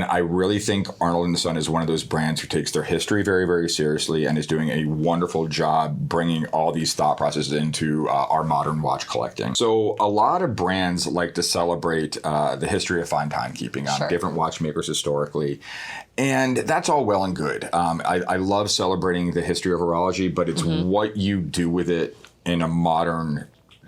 And I really think Arnold and Son is one of those brands who takes their history very, very seriously and is doing a wonderful job bringing all these thought processes into our modern watch collecting. So a lot of brands like to celebrate the history of fine timekeeping on different watchmakers historically. And that's all well and good. I love celebrating the history of horology, but it's what you do with it in a modern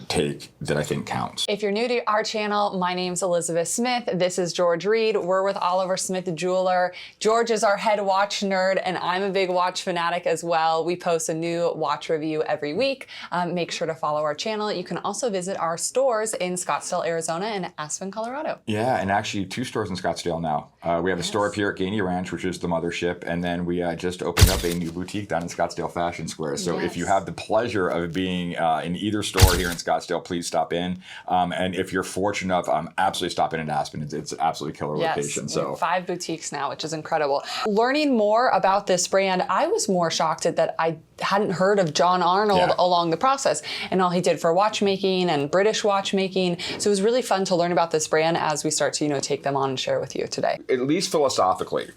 take that I think counts. If you're new to our channel, my name's Elizabeth Smith. This is George Reed. We're with Oliver Smith, the jeweler. George is our head watch nerd, and I'm a big watch fanatic as well. We post a new watch review every week. Make sure to follow our channel. You can also visit our stores in Scottsdale, Arizona and Aspen, Colorado. Yeah, and actually 2 stores in Scottsdale now. We have a store up here at Gainey Ranch, which is the mothership, and then we just opened up a new boutique down in Scottsdale Fashion Square. So if you have the pleasure of being in either store here in Scottsdale, please stop in. And if you're fortunate enough, absolutely stop in Aspen. It's an absolutely killer location. So 5 boutiques now, which is incredible. Learning more about this brand, I was more shocked at that I hadn't heard of John Arnold along the process and all he did for watchmaking and British watchmaking. So it was really fun to learn about this brand as we start to, take them on and share with you today. At least philosophically,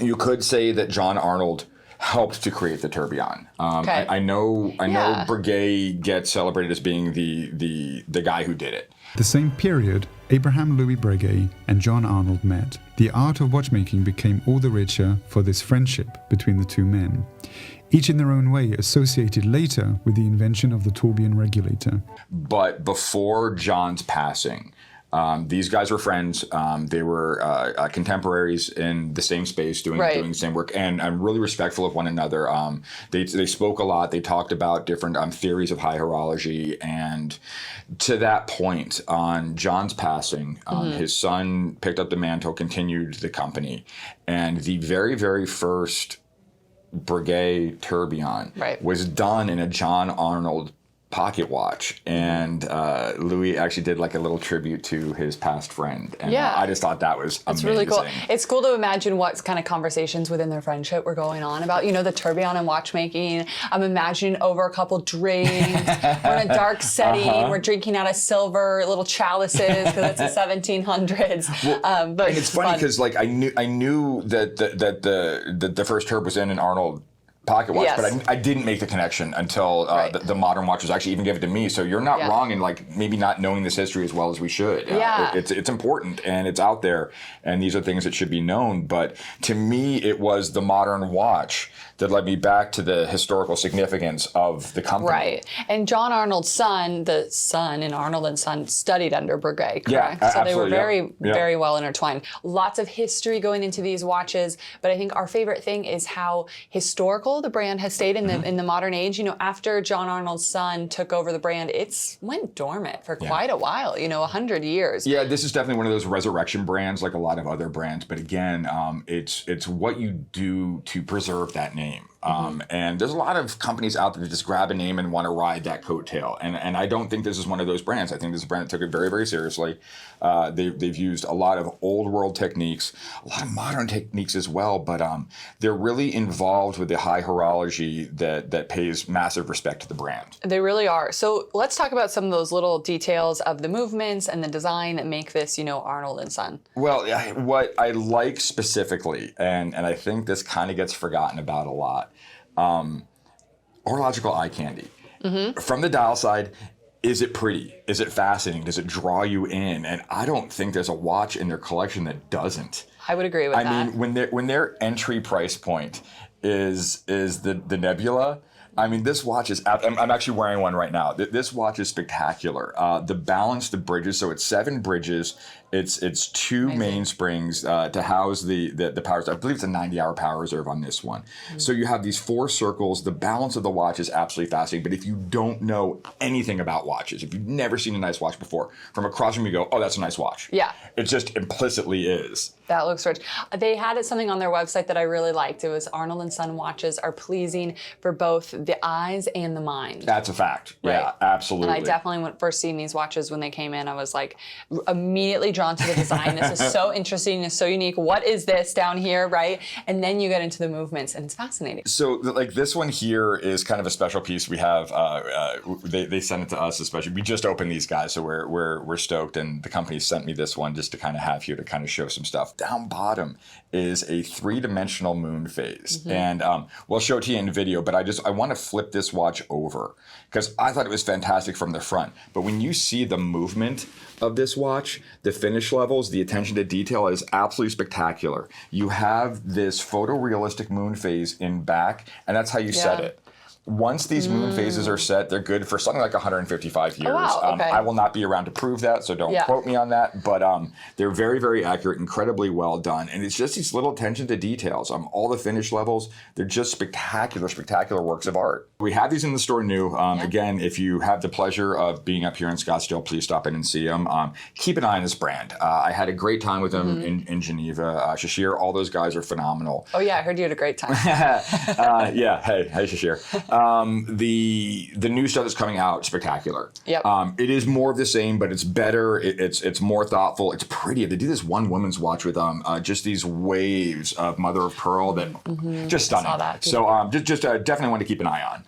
you could say that John Arnold helped to create the tourbillon. I know Breguet gets celebrated as being the guy who did it. The same period, Abraham Louis Breguet and John Arnold met. The art of watchmaking became all the richer for this friendship between the two men, each in their own way associated later with the invention of the tourbillon regulator. But before John's passing, these guys were friends. They were contemporaries in the same space, doing the same work, and I'm really respectful of one another. They spoke a lot. They talked about different theories of high horology, and to that point, on John's passing, his son picked up the mantle, continued the company, and the very, very first Breguet tourbillon was done in a John Arnold pocket watch, and Louis actually did like a little tribute to his past friend, and I just thought that was amazing. It's really cool. It's cool to imagine what kind of conversations within their friendship were going on about, the tourbillon and watchmaking. I'm imagining over a couple drinks, we're in a dark setting, we're drinking out of silver little chalices because it's the 1700s. Well, but it's funny because like I knew that the first turb was in an Arnold pocket watch, but I didn't make the connection until the modern watch was actually even given to me. So you're not wrong in like maybe not knowing this history as well as we should. It's important and it's out there, and these are things that should be known. But to me, it was the modern watch that led me back to the historical significance of the company. Right. And John Arnold's son, the son in Arnold and Son, studied under Breguet, correct? Yeah, so they were very well intertwined. Lots of history going into these watches, but I think our favorite thing is how historical the brand has stayed in the modern age. After John Arnold's son took over the brand, it's went dormant for quite a while, 100 years. Yeah, this is definitely one of those resurrection brands like a lot of other brands, but again, it's what you do to preserve that name. And there's a lot of companies out there that just grab a name and want to ride that coattail. And I don't think this is one of those brands. I think this is a brand that took it very, very seriously. They've used a lot of old world techniques, a lot of modern techniques as well, but they're really involved with the high horology that pays massive respect to the brand. They really are. So let's talk about some of those little details of the movements and the design that make this, Arnold and Son. Well, what I like specifically, and I think this kind of gets forgotten about a lot, horological eye candy. From the dial side, is it pretty? Is it fascinating? Does it draw you in? And I don't think there's a watch in their collection that doesn't. I would agree with that. I mean, when their entry price point is the Nebula, I mean, this watch is, I'm actually wearing one right now. This watch is spectacular. The balance, the bridges, so it's 7 bridges. It's 2 mainsprings to house the power. I believe it's a 90-hour power reserve on this one. So you have these 4 circles. The balance of the watch is absolutely fascinating. But if you don't know anything about watches, if you've never seen a nice watch before, from across from you go, oh, that's a nice watch. Yeah. It just implicitly is. That looks rich. They had something on their website that I really liked. It was Arnold and Son watches are pleasing for both the eyes and the mind. That's a fact. Right. Yeah, absolutely. And I definitely, when first seeing these watches when they came in, I was like immediately drawn to the design. This is so interesting. It's so unique. What is this down here, right? And then you get into the movements, and it's fascinating. So, like, this one here is kind of a special piece. We have they sent it to us, especially. We just opened these guys, so we're stoked. And the company sent me this one just to kind of have here to kind of show some stuff. Down bottom is a 3-dimensional moon phase, and we'll show it to you in video. But I want to flip this watch over because I thought it was fantastic from the front. But when you see the movement of this watch, the finish levels, the attention to detail is absolutely spectacular. You have this photorealistic moon phase in back, and that's how you set it. Once these moon phases are set, they're good for something like 155 years. Oh, wow. Okay. I will not be around to prove that, so don't quote me on that. But they're very, very accurate, incredibly well done. And it's just these little attention to details. All the finish levels, they're just spectacular, spectacular works of art. We have these in the store new. Again, if you have the pleasure of being up here in Scottsdale, please stop in and see them. Keep an eye on this brand. I had a great time with them in Geneva. Shashir, all those guys are phenomenal. Oh, yeah, I heard you had a great time. Yeah, hey Shashir. The new stuff that's coming out, spectacular. Yep. It is more of the same, but it's better. It's more thoughtful. It's pretty. They do this one woman's watch with just these waves of mother of pearl that just stunning. Saw that. So just definitely want to keep an eye on.